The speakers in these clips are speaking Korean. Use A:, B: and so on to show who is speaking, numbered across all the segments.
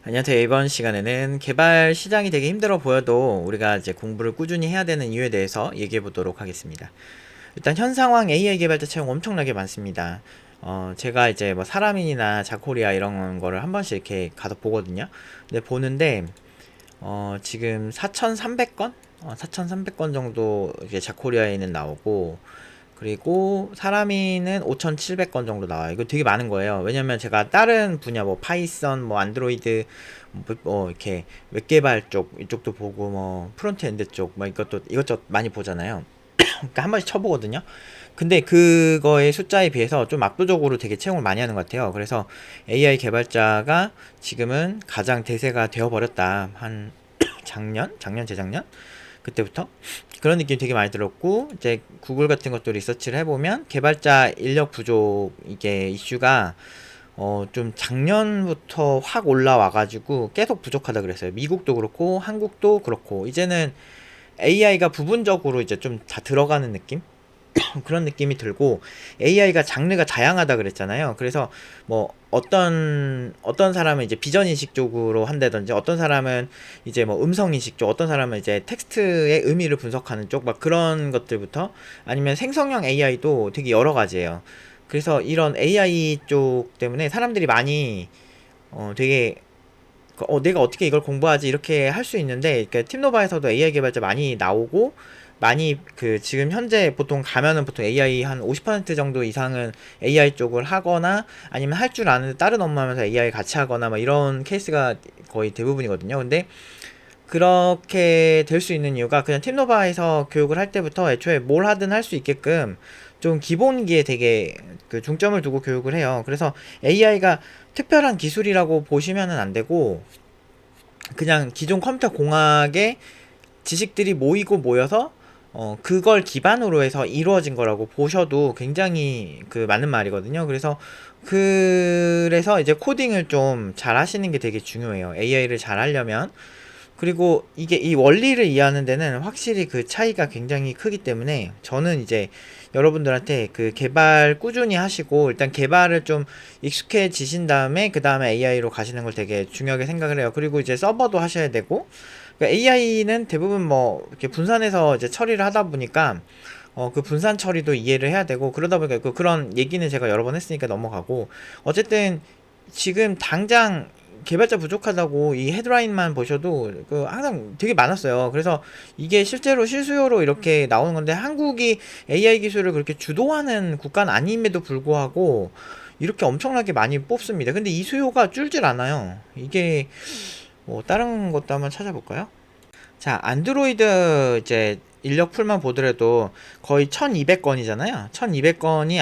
A: 안녕하세요. 이번 시간에는 개발 시장이 되게 힘들어 보여도 우리가 이제 공부를 꾸준히 해야 되는 이유에 대해서 얘기해 보도록 하겠습니다. 일단 현 상황 AI 개발자 채용 엄청나게 많습니다. 제가 이제 뭐 사람인이나 자코리아 이런 거를 한 번씩 이렇게 가서 보거든요. 근데 보는데, 지금 4,300건? 4,300건 정도 이제 자코리아에는 나오고, 그리고 사람인은 5,700건 정도 나와요. 이거 되게 많은 거예요. 왜냐면 제가 다른 분야 뭐 파이썬, 뭐 안드로이드, 이렇게 웹 개발 쪽 이쪽도 보고 뭐 프론트엔드 쪽 뭐 이것도 이것저것 많이 보잖아요. 그러니까 한 번씩 쳐보거든요. 근데 그거의 숫자에 비해서 좀 압도적으로 되게 채용을 많이 하는 것 같아요. 그래서 AI 개발자가 지금은 가장 대세가 되어버렸다. 한 작년, 재작년? 그때부터 그런 느낌이 되게 많이 들었고, 이제 구글 같은 것도 리서치를 해보면 개발자 인력 부족 이게 이슈가 좀 작년부터 확 올라와가지고 계속 부족하다 그랬어요. 미국도 그렇고 한국도 그렇고 이제는 AI가 부분적으로 이제 좀 다 들어가는 느낌? 그런 느낌이 들고, AI가 장르가 다양하다 그랬잖아요. 그래서 뭐 어떤 사람은 이제 비전 인식 쪽으로 한다든지, 어떤 사람은 이제 뭐 음성 인식 쪽, 어떤 사람은 이제 텍스트의 의미를 분석하는 쪽, 막 그런 것들부터 아니면 생성형 AI도 되게 여러 가지예요. 그래서 이런 AI 쪽 때문에 사람들이 많이 되게 내가 어떻게 이걸 공부하지 이렇게 할 수 있는데, 그러니까 팀노바에서도 AI 개발자 많이 나오고, 많이 그 지금 현재 보통 가면은 보통 AI 한 50% 정도 이상은 AI 쪽을 하거나 아니면 할 줄 아는 다른 업무 하면서 AI 같이 하거나 막 이런 케이스가 거의 대부분이거든요. 근데 그렇게 될 수 있는 이유가, 그냥 팀노바에서 교육을 할 때부터 애초에 뭘 하든 할 수 있게끔 좀 기본기에 되게 그 중점을 두고 교육을 해요. 그래서 AI가 특별한 기술이라고 보시면은 안 되고, 그냥 기존 컴퓨터 공학의 지식들이 모이고 모여서 그걸 기반으로 해서 이루어진 거라고 보셔도 굉장히 그 맞는 말이거든요. 그래서 이제 코딩을 좀 잘 하시는 게 되게 중요해요. AI를 잘 하려면. 그리고 이게 이 원리를 이해하는 데는 확실히 그 차이가 굉장히 크기 때문에, 저는 이제 여러분들한테 그 개발 꾸준히 하시고 일단 개발을 좀 익숙해지신 다음에 그 다음에 AI로 가시는 걸 되게 중요하게 생각을 해요. 그리고 이제 서버도 하셔야 되고, 그러니까 AI는 대부분 뭐 이렇게 분산해서 이제 처리를 하다 보니까 그 분산 처리도 이해를 해야 되고, 그러다 보니까 그런 얘기는 제가 여러 번 했으니까 넘어가고, 어쨌든 지금 당장 개발자 부족하다고 이 헤드라인만 보셔도 그 항상 되게 많았어요. 그래서 이게 실제로 실수요로 이렇게 나오는 건데, 한국이 AI 기술을 그렇게 주도하는 국가는 아님에도 불구하고 이렇게 엄청나게 많이 뽑습니다. 근데 이 수요가 줄질 않아요. 이게 뭐 다른 것도 한번 찾아볼까요? 자, 안드로이드 이제 인력 풀만 보더라도 거의 1200건이잖아요. 1200건이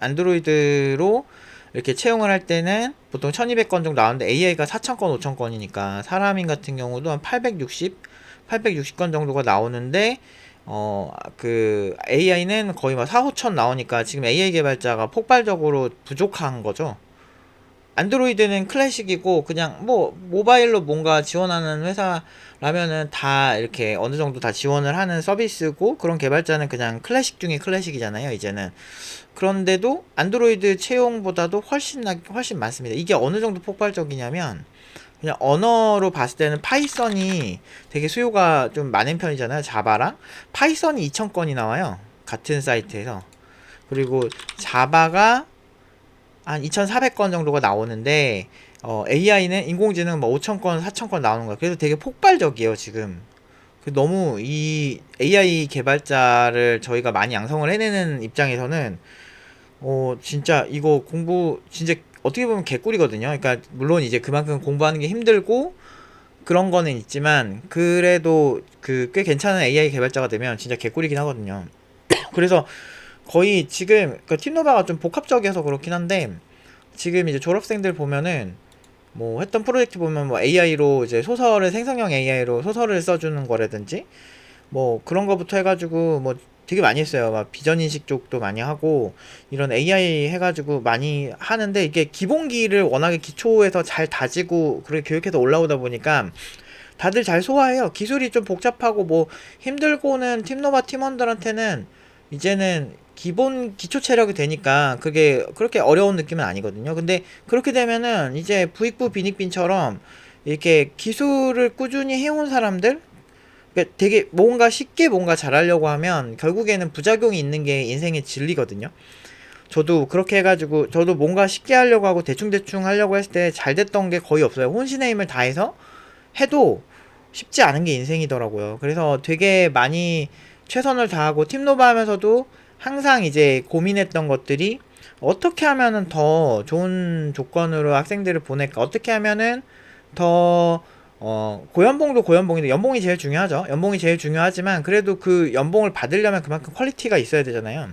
A: 안드로이드로 이렇게 채용을 할 때는 보통 1200건 정도 나오는데, AI가 4000건, 5000건이니까 사람인 같은 경우도 한 860건 정도가 나오는데, 그 AI는 거의 막 4, 5천 나오니까 지금 AI 개발자가 폭발적으로 부족한 거죠. 안드로이드는 클래식이고, 그냥 뭐 모바일로 뭔가 지원하는 회사라면은 다 이렇게 어느 정도 다 지원을 하는 서비스고, 그런 개발자는 그냥 클래식 중에 클래식이잖아요 이제는. 그런데도 안드로이드 채용보다도 훨씬 많습니다. 이게 어느 정도 폭발적이냐면, 그냥 언어로 봤을 때는 파이썬이 되게 수요가 좀 많은 편이잖아요. 자바랑 파이썬이 2000건이 나와요, 같은 사이트에서. 그리고 자바가 한 2,400건 정도가 나오는데, AI는 인공지능 뭐 5,000건, 4,000건 나오는 거야. 그래서 되게 폭발적이에요, 지금. 너무 이 AI 개발자를 저희가 많이 양성을 해내는 입장에서는, 진짜 이거 공부, 진짜 어떻게 보면 개꿀이거든요. 그러니까, 물론 이제 그만큼 공부하는 게 힘들고, 그런 거는 있지만, 그래도 그 꽤 괜찮은 AI 개발자가 되면 진짜 개꿀이긴 하거든요. 그래서 거의 지금, 그 팀노바가 좀 복합적이어서 그렇긴 한데, 지금 이제 졸업생들 보면은 뭐 했던 프로젝트 보면 뭐 AI로 이제 소설을 생성형 AI로 소설을 써주는 거라든지 뭐 그런 거부터 해가지고 뭐 되게 많이 했어요. 막 비전 인식 쪽도 많이 하고 이런 AI 해가지고 많이 하는데, 이게 기본기를 워낙에 기초에서 잘 다지고 그렇게 교육해서 올라오다 보니까 다들 잘 소화해요. 기술이 좀 복잡하고 뭐 힘들고는 팀노바 팀원들한테는 이제는 기본 기초 체력이 되니까 그게 그렇게 어려운 느낌은 아니거든요. 근데 그렇게 되면은 이제 부익부 빈익빈처럼 이렇게 기술을 꾸준히 해온 사람들, 그러니까 되게 뭔가 쉽게 뭔가 잘하려고 하면 결국에는 부작용이 있는 게 인생의 진리거든요. 저도 그렇게 해가지고 저도 뭔가 쉽게 하려고 하고 대충대충 하려고 했을 때 잘 됐던 게 거의 없어요. 혼신의 힘을 다해서 해도 쉽지 않은 게 인생이더라고요. 그래서 되게 많이 최선을 다하고 팀노바 하면서도 항상 이제 고민했던 것들이 어떻게 하면은 더 좋은 조건으로 학생들을 보낼까, 어떻게 하면은 더 고연봉도 고연봉인데 연봉이 제일 중요하죠. 연봉이 제일 중요하지만 그래도 그 연봉을 받으려면 그만큼 퀄리티가 있어야 되잖아요.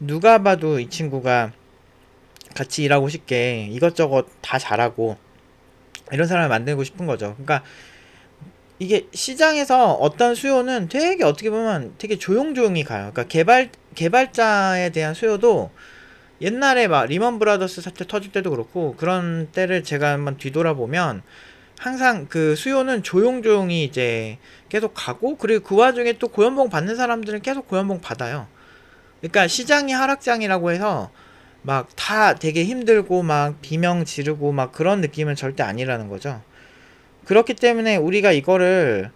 A: 누가 봐도 이 친구가 같이 일하고 싶게 이것저것 다 잘하고 이런 사람을 만들고 싶은 거죠. 그러니까 이게 시장에서 어떤 수요는 되게 어떻게 보면 되게 조용조용히 가요. 그러니까 개발자에 대한 수요도 옛날에 막 리먼 브라더스 사태 터질 때도 그렇고 그런 때를 제가 한번 뒤돌아보면 항상 그 수요는 조용조용히 이제 계속 가고, 그리고 그 와중에 또 고연봉 받는 사람들은 계속 고연봉 받아요. 그러니까 시장이 하락장이라고 해서 막 다 되게 힘들고 막 비명 지르고 막 그런 느낌은 절대 아니라는 거죠. 그렇기 때문에 우리가 이거를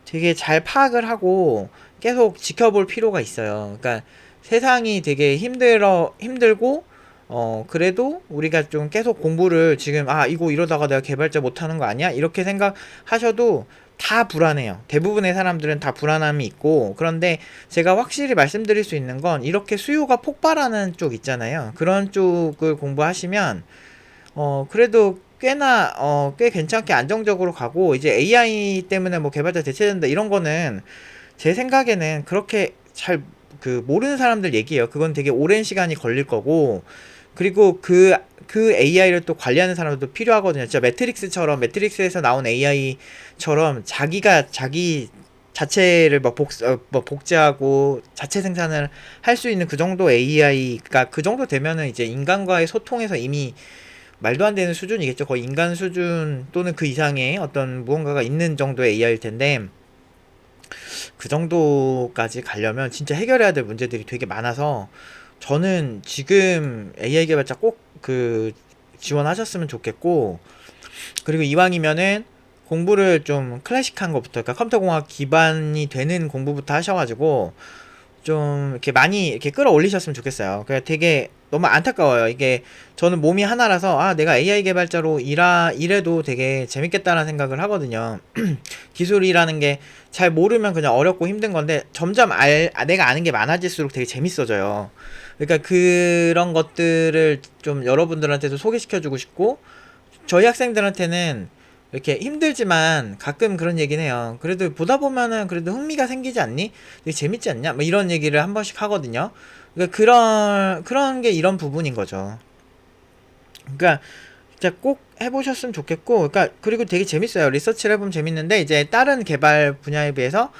A: 되게 잘 파악을 하고 계속 지켜볼 필요가 있어요. 그러니까 세상이 되게 힘들고, 그래도 우리가 좀 계속 공부를 지금, 이거 이러다가 내가 개발자 못하는 거 아니야? 이렇게 생각하셔도 다 불안해요. 대부분의 사람들은 다 불안함이 있고, 그런데 제가 확실히 말씀드릴 수 있는 건 이렇게 수요가 폭발하는 쪽 있잖아요. 그런 쪽을 공부하시면 그래도 꽤 괜찮게 안정적으로 가고, 이제 AI 때문에 뭐 개발자 대체된다 이런 거는 제 생각에는 그렇게 잘 모르는 사람들 얘기예요. 그건 되게 오랜 시간이 걸릴 거고, 그리고 그 AI를 또 관리하는 사람들도 필요하거든요. 진짜 매트릭스에서 나온 AI처럼 자기가 자기 자체를 뭐 복제하고 자체 생산을 할 수 있는 그 정도 AI가, 그 정도 되면은 이제 인간과의 소통에서 이미 말도 안 되는 수준이겠죠. 거의 인간 수준 또는 그 이상의 어떤 무언가가 있는 정도의 AI일 텐데, 그 정도까지 가려면 진짜 해결해야 될 문제들이 되게 많아서 저는 지금 AI 개발자 꼭 지원하셨으면 좋겠고, 그리고 이왕이면은 공부를 좀 클래식한 것부터, 그러니까 컴퓨터공학 기반이 되는 공부부터 하셔가지고 좀 이렇게 많이 이렇게 끌어올리셨으면 좋겠어요. 그냥 되게 너무 안타까워요. 이게 저는 몸이 하나라서 내가 AI 개발자로 일해도 되게 재밌겠다라는 생각을 하거든요. 기술이라는 게 잘 모르면 그냥 어렵고 힘든 건데 점점 내가 아는 게 많아질수록 되게 재밌어져요. 그러니까 그런 것들을 좀 여러분들한테도 소개시켜주고 싶고, 저희 학생들한테는 이렇게 힘들지만 가끔 그런 얘기는 해요. 그래도 보다 보면은 그래도 흥미가 생기지 않니? 되게 재밌지 않냐? 뭐 이런 얘기를 한 번씩 하거든요. 그러니까 그런 게 이런 부분인 거죠. 그러니까 진짜 꼭 해보셨으면 좋겠고, 그러니까 그리고 되게 재밌어요. 리서치를 해보면 재밌는데 이제 다른 개발 분야에 비해서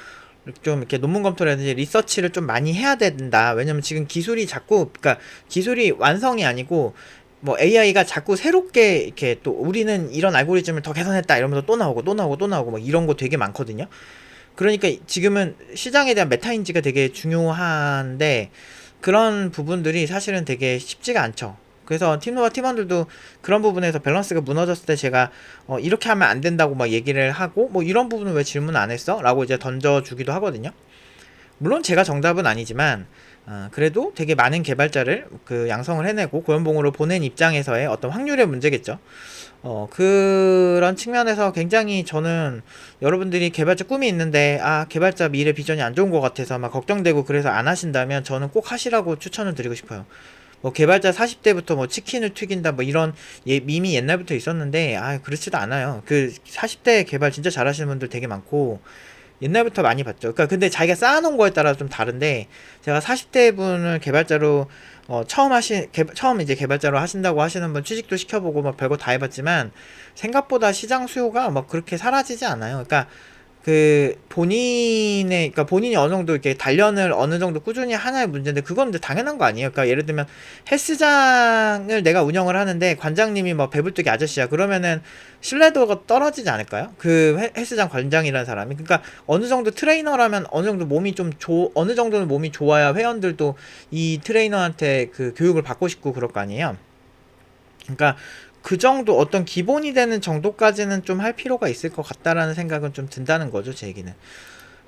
A: 좀 이렇게 논문 검토라든지 리서치를 좀 많이 해야 된다. 왜냐면 지금 그러니까 기술이 완성이 아니고 뭐 AI가 자꾸 새롭게 이렇게 또 우리는 이런 알고리즘을 더 개선했다 이러면서 또 나오고 또 나오고 또 나오고 막 이런 거 되게 많거든요. 그러니까 지금은 시장에 대한 메타인지가 되게 중요한데 그런 부분들이 사실은 되게 쉽지가 않죠. 그래서 팀노와 팀원들도 그런 부분에서 밸런스가 무너졌을 때 제가 이렇게 하면 안 된다고 막 얘기를 하고, 뭐 이런 부분은 왜 질문 안 했어? 라고 이제 던져주기도 하거든요. 물론 제가 정답은 아니지만 그래도 되게 많은 개발자를 양성을 해내고 고연봉으로 보낸 입장에서의 어떤 확률의 문제겠죠. 그런 측면에서 굉장히 저는 여러분들이 개발자 꿈이 있는데 개발자 미래 비전이 안 좋은 것 같아서 막 걱정되고 그래서 안 하신다면 저는 꼭 하시라고 추천을 드리고 싶어요. 뭐 개발자 40대부터 뭐 치킨을 튀긴다 뭐 이런 밈이 옛날부터 있었는데 그렇지도 않아요. 그 40대 개발 진짜 잘하시는 분들 되게 많고 옛날부터 많이 봤죠. 그러니까 근데 자기가 쌓아놓은 거에 따라 좀 다른데, 제가 40대 분을 개발자로 처음 이제 개발자로 하신다고 하시는 분 취직도 시켜보고 막 별거 다 해봤지만 생각보다 시장 수요가 막 그렇게 사라지지 않아요. 그러니까 그러니까 본인이 어느 정도 이렇게 단련을 어느 정도 꾸준히 하나의 문제인데, 그건 근데 당연한 거 아니에요? 그러니까 예를 들면 헬스장을 내가 운영을 하는데 관장님이 뭐 배불뚝이 아저씨야. 그러면은 신뢰도가 떨어지지 않을까요? 그 헬스장 관장이라는 사람이. 그러니까 어느 정도 트레이너라면 어느 정도 어느 정도는 몸이 좋아야 회원들도 이 트레이너한테 그 교육을 받고 싶고 그럴 거 아니에요? 그러니까 그 정도 어떤 기본이 되는 정도까지는 좀 할 필요가 있을 것 같다라는 생각은 좀 든다는 거죠, 제 얘기는.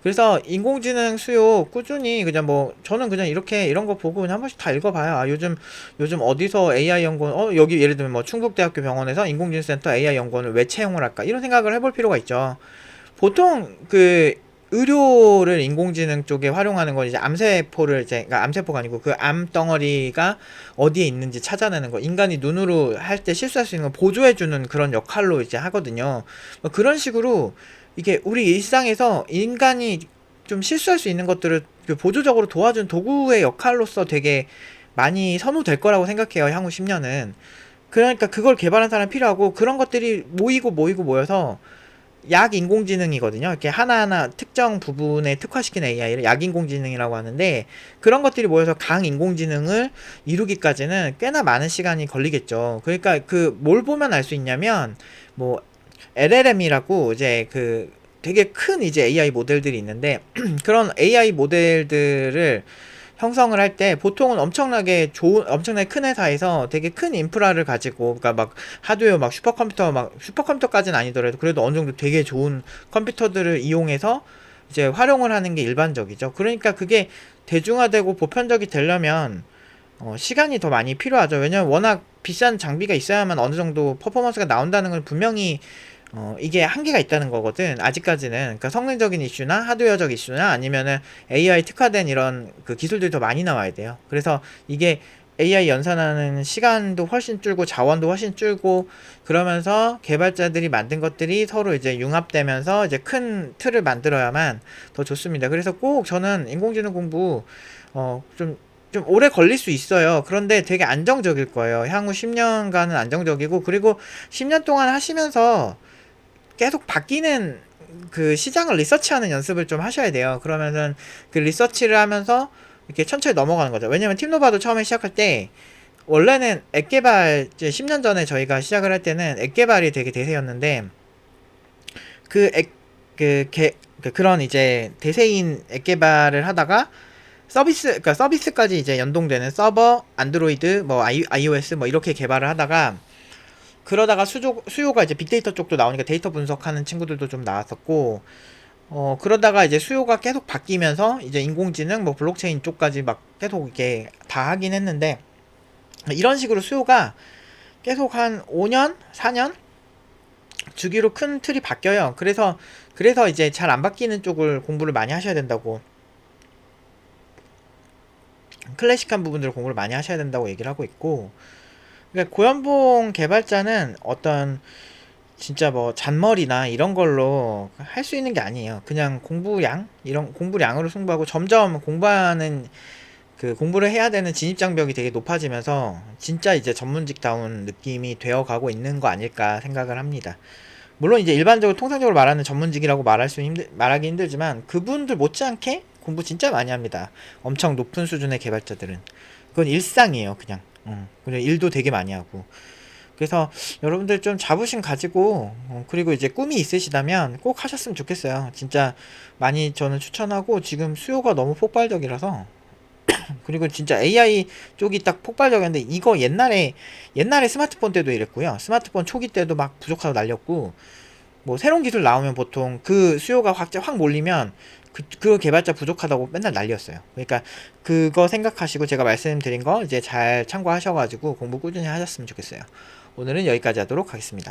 A: 그래서 인공지능 수요 꾸준히 그냥 뭐 저는 그냥 이렇게 이런 거 보고 그냥 한 번씩 다 읽어봐요. 아, 요즘 어디서 AI 연구원, 여기 예를 들면 뭐 충북대학교 병원에서 인공지능센터 AI 연구원을 왜 채용을 할까, 이런 생각을 해볼 필요가 있죠. 보통 그 의료를 인공지능 쪽에 활용하는 건 이제 그러니까 암세포가 아니고 그 암덩어리가 어디에 있는지 찾아내는 거, 인간이 눈으로 할 때 실수할 수 있는 거 보조해주는 그런 역할로 이제 하거든요. 뭐 그런 식으로 이게 우리 일상에서 인간이 좀 실수할 수 있는 것들을 그 보조적으로 도와준 도구의 역할로서 되게 많이 선호될 거라고 생각해요, 향후 10년은. 그러니까 그걸 개발한 사람이 필요하고, 그런 것들이 모이고 모여서 약 인공지능이거든요. 이렇게 하나하나 특정 부분에 특화시킨 AI를 약 인공지능이라고 하는데, 그런 것들이 모여서 강 인공지능을 이루기까지는 꽤나 많은 시간이 걸리겠죠. 그러니까 그 뭘 보면 알 수 있냐면, 뭐 LLM이라고 이제 그 되게 큰 이제 AI 모델들이 있는데 그런 AI 모델들을 형성을 할 때 보통은 엄청나게 큰 회사에서 되게 큰 인프라를 가지고, 그러니까 막 하드웨어 막 슈퍼컴퓨터까지는 아니더라도 그래도 어느 정도 되게 좋은 컴퓨터들을 이용해서 이제 활용을 하는 게 일반적이죠. 그러니까 그게 대중화되고 보편적이 되려면 시간이 더 많이 필요하죠. 왜냐면 워낙 비싼 장비가 있어야만 어느 정도 퍼포먼스가 나온다는 걸 분명히 이게 한계가 있다는 거거든, 아직까지는. 그러니까 성능적인 이슈나 하드웨어적 이슈나 아니면은 AI 특화된 이런 그 기술들이 더 많이 나와야 돼요. 그래서 이게 AI 연산하는 시간도 훨씬 줄고 자원도 훨씬 줄고, 그러면서 개발자들이 만든 것들이 서로 이제 융합되면서 이제 큰 틀을 만들어야만 더 좋습니다. 그래서 꼭 저는 인공지능 공부 좀 오래 걸릴 수 있어요. 그런데 되게 안정적일 거예요. 향후 10년간은 안정적이고, 그리고 10년 동안 하시면서 계속 바뀌는 그 시장을 리서치하는 연습을 좀 하셔야 돼요. 그러면은 그 리서치를 하면서 이렇게 천천히 넘어가는 거죠. 왜냐면 팀노바도 처음에 시작할 때 원래는 앱 개발, 이제 10년 전에 저희가 시작을 할 때는 앱 개발이 되게 대세였는데, 그 앱, 그런 이제 대세인 앱 개발을 하다가 그러니까 서비스까지 이제 연동되는 서버, 안드로이드, 뭐 iOS 뭐 이렇게 개발을 하다가, 그러다가 수요가 이제 빅데이터 쪽도 나오니까 데이터 분석하는 친구들도 좀 나왔었고, 그러다가 이제 수요가 계속 바뀌면서 이제 인공지능, 뭐 블록체인 쪽까지 막 계속 이렇게 다 하긴 했는데, 이런 식으로 수요가 계속 한 5년, 4년 주기로 큰 틀이 바뀌어요. 그래서 이제 잘 안 바뀌는 쪽을 공부를 많이 하셔야 된다고, 클래식한 부분들을 공부를 많이 하셔야 된다고 얘기를 하고 있고, 그러니까 고연봉 개발자는 어떤 진짜 뭐 잔머리나 이런 걸로 할 수 있는 게 아니에요. 그냥 이런 공부량으로 승부하고, 점점 공부를 해야 되는 진입장벽이 되게 높아지면서 진짜 이제 전문직다운 느낌이 되어가고 있는 거 아닐까 생각을 합니다. 물론 이제 일반적으로 통상적으로 말하는 전문직이라고 말하기 힘들지만 그분들 못지않게 공부 진짜 많이 합니다. 엄청 높은 수준의 개발자들은 그건 일상이에요. 그냥 일도 되게 많이 하고. 그래서 여러분들 좀 자부심 가지고, 그리고 이제 꿈이 있으시다면 꼭 하셨으면 좋겠어요. 진짜 많이 저는 추천하고, 지금 수요가 너무 폭발적이라서. 그리고 진짜 AI 쪽이 딱 폭발적이었는데, 이거 옛날에 스마트폰 때도 이랬고요. 스마트폰 초기 때도 막 부족하고 날렸고, 뭐 새로운 기술 나오면 보통 그 수요가 확 몰리면 그 개발자 부족하다고 맨날 난리였어요. 그러니까 그거 생각하시고 제가 말씀드린 거 이제 잘 참고하셔가지고 공부 꾸준히 하셨으면 좋겠어요. 오늘은 여기까지 하도록 하겠습니다.